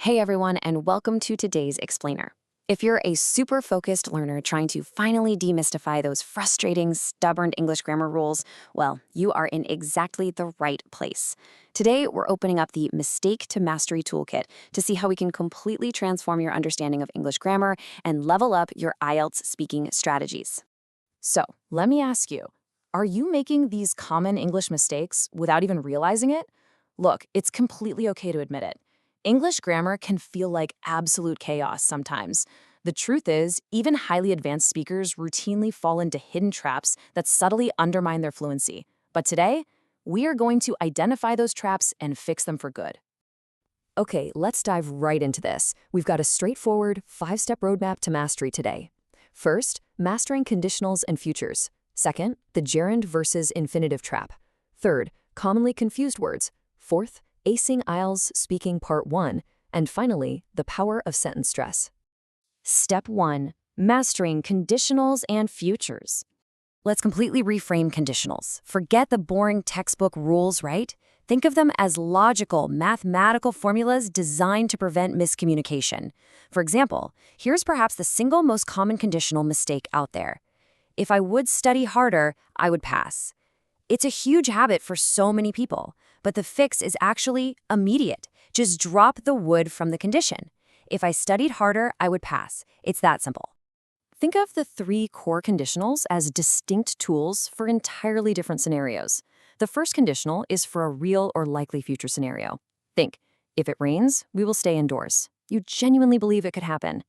Hey everyone, and welcome to today's Explainer. If you're a super focused learner trying to finally demystify those frustrating, stubborn English grammar rules, well, you are in exactly the right place. Today, we're opening up the Mistake to Mastery Toolkit to see how we can completely transform your understanding of English grammar and level up your IELTS speaking strategies. So, let me ask you, are you making these common English mistakes without even realizing it? Look, it's completely okay to admit it. English grammar can feel like absolute chaos sometimes. The truth is, even highly advanced speakers routinely fall into hidden traps that subtly undermine their fluency. But today, we are going to identify those traps and fix them for good. Okay, let's dive right into this. We've got a straightforward, 5-step roadmap to mastery today. First, mastering conditionals and futures. Second, the gerund versus infinitive trap. Third, commonly confused words. Fourth, acing IELTS speaking part 1. And finally, the power of sentence stress. Step 1. Mastering conditionals and futures. Let's completely reframe conditionals. Forget the boring textbook rules, right? Think of them as logical, mathematical formulas designed to prevent miscommunication. For example, here's perhaps the single most common conditional mistake out there. If I would study harder, I would pass. It's a huge habit for so many people, but the fix is actually immediate. Just drop the would from the condition. If I studied harder, I would pass. It's that simple. Think of the 3 core conditionals as distinct tools for entirely different scenarios. The first conditional is for a real or likely future scenario. Think, if it rains, we will stay indoors. You genuinely believe it could happen.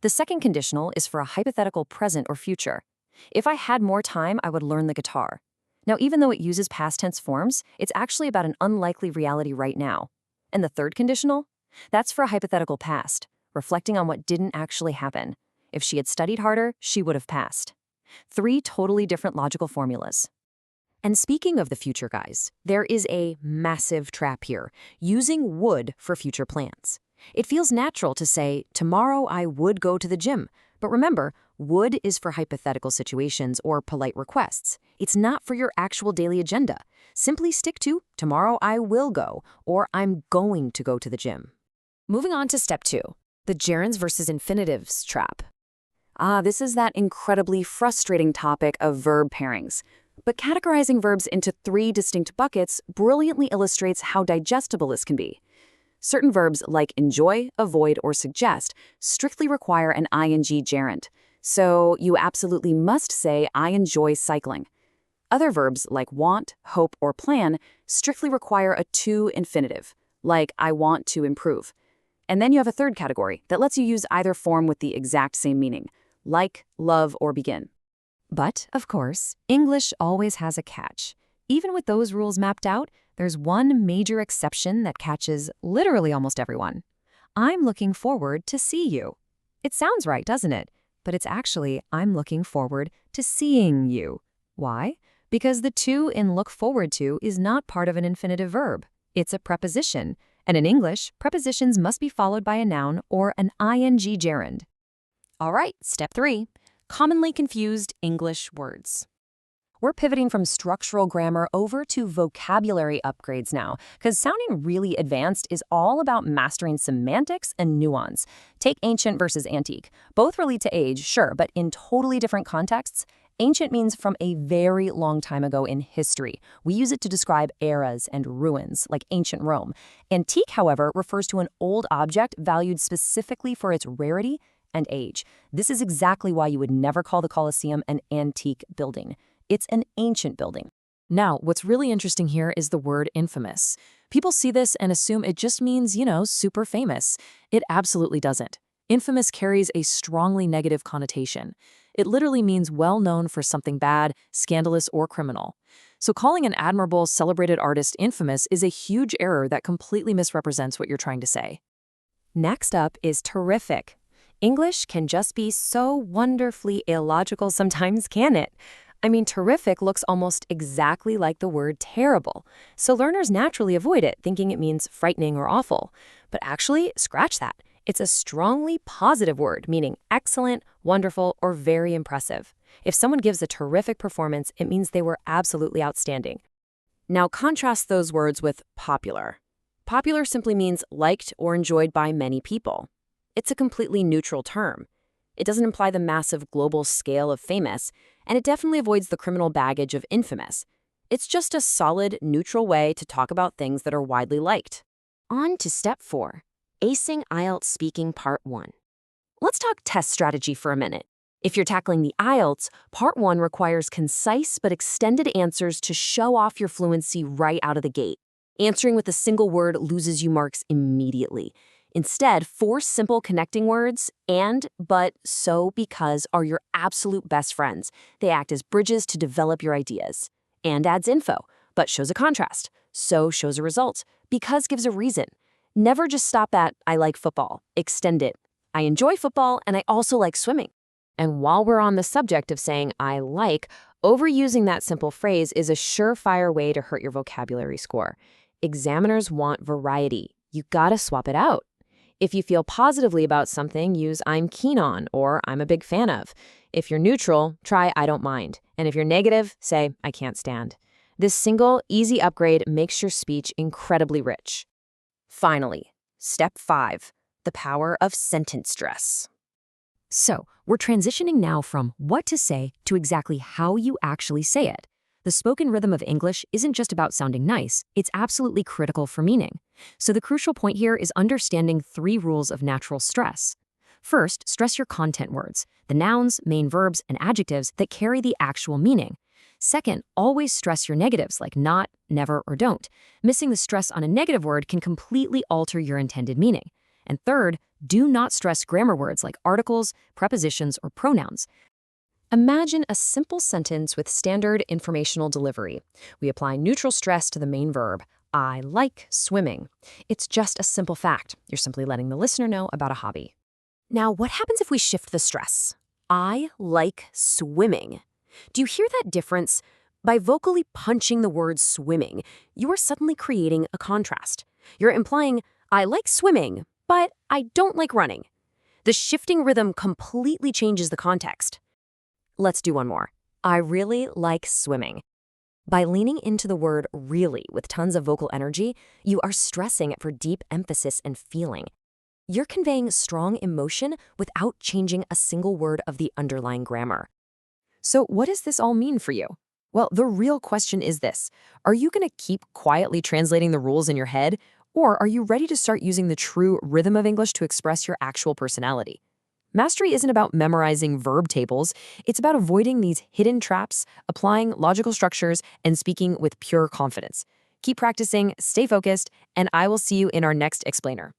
The second conditional is for a hypothetical present or future. If I had more time, I would learn the guitar. Now, even though it uses past tense forms, it's actually about an unlikely reality right now. And the third conditional? That's for a hypothetical past, reflecting on what didn't actually happen. If she had studied harder, she would have passed. 3 totally different logical formulas. And speaking of the future, guys, there is a massive trap here, using would for future plans. It feels natural to say, tomorrow I would go to the gym. But remember, would is for hypothetical situations or polite requests. It's not for your actual daily agenda. Simply stick to, tomorrow I will go, or I'm going to go to the gym. Moving on to step 2, the gerunds versus infinitives trap. This is that incredibly frustrating topic of verb pairings. But categorizing verbs into 3 distinct buckets brilliantly illustrates how digestible this can be. Certain verbs like enjoy, avoid, or suggest strictly require an ing gerund. So you absolutely must say, I enjoy cycling. Other verbs like want, hope, or plan strictly require a to infinitive, like I want to improve. And then you have a third category that lets you use either form with the exact same meaning, like, love, or begin. But, of course, English always has a catch. Even with those rules mapped out, there's one major exception that catches literally almost everyone. I'm looking forward to see you. It sounds right, doesn't it? But it's actually, I'm looking forward to seeing you. Why? Because the to in look forward to is not part of an infinitive verb. It's a preposition. And in English, prepositions must be followed by a noun or an ing gerund. All right, step 3. Commonly confused English words. We're pivoting from structural grammar over to vocabulary upgrades now, because sounding really advanced is all about mastering semantics and nuance. Take ancient versus antique. Both relate to age, sure, but in totally different contexts. Ancient means from a very long time ago in history. We use it to describe eras and ruins, like ancient Rome. Antique, however, refers to an old object valued specifically for its rarity and age. This is exactly why you would never call the Colosseum an antique building. It's an ancient building. Now, what's really interesting here is the word infamous. People see this and assume it just means, super famous. It absolutely doesn't. Infamous carries a strongly negative connotation. It literally means well known for something bad, scandalous, or criminal. So calling an admirable, celebrated artist infamous is a huge error that completely misrepresents what you're trying to say. Next up is terrific. English can just be so wonderfully illogical sometimes, can it? I mean, terrific looks almost exactly like the word terrible, so learners naturally avoid it, thinking it means frightening or awful. But actually, scratch that. It's a strongly positive word, meaning excellent, wonderful, or very impressive. If someone gives a terrific performance, it means they were absolutely outstanding. Now contrast those words with popular. Popular simply means liked or enjoyed by many people. It's a completely neutral term. It doesn't imply the massive global scale of famous, and it definitely avoids the criminal baggage of infamous. It's just a solid, neutral way to talk about things that are widely liked. On to step 4, Acing IELTS Speaking Part 1. Let's talk test strategy for a minute. If you're tackling the IELTS, Part 1 requires concise but extended answers to show off your fluency right out of the gate. Answering with a single word loses you marks immediately. Instead, 4 simple connecting words, and, but, so, because, are your absolute best friends. They act as bridges to develop your ideas. And adds info, but shows a contrast. So shows a result. Because gives a reason. Never just stop at, I like football. Extend it. I enjoy football, and I also like swimming. And while we're on the subject of saying I like, overusing that simple phrase is a surefire way to hurt your vocabulary score. Examiners want variety. You gotta swap it out. If you feel positively about something, use I'm keen on or I'm a big fan of. If you're neutral, try I don't mind. And if you're negative, say I can't stand. This single, easy upgrade makes your speech incredibly rich. Finally, step 5, the power of sentence stress. So, we're transitioning now from what to say to exactly how you actually say it. The spoken rhythm of English isn't just about sounding nice, it's absolutely critical for meaning. So the crucial point here is understanding 3 rules of natural stress. First, stress your content words, the nouns, main verbs, and adjectives that carry the actual meaning. Second, always stress your negatives like not, never, or don't. Missing the stress on a negative word can completely alter your intended meaning. And third, do not stress grammar words like articles, prepositions, or pronouns. Imagine a simple sentence with standard informational delivery. We apply neutral stress to the main verb, I like swimming. It's just a simple fact. You're simply letting the listener know about a hobby. Now, what happens if we shift the stress? I like swimming. Do you hear that difference? By vocally punching the word swimming, you are suddenly creating a contrast. You're implying, I like swimming, but I don't like running. The shifting rhythm completely changes the context. Let's do one more. I really like swimming. By leaning into the word really with tons of vocal energy, you are stressing it for deep emphasis and feeling. You're conveying strong emotion without changing a single word of the underlying grammar. So what does this all mean for you? Well, the real question is this. Are you going to keep quietly translating the rules in your head, or are you ready to start using the true rhythm of English to express your actual personality? Mastery isn't about memorizing verb tables. It's about avoiding these hidden traps, applying logical structures, and speaking with pure confidence. Keep practicing, stay focused, and I will see you in our next explainer.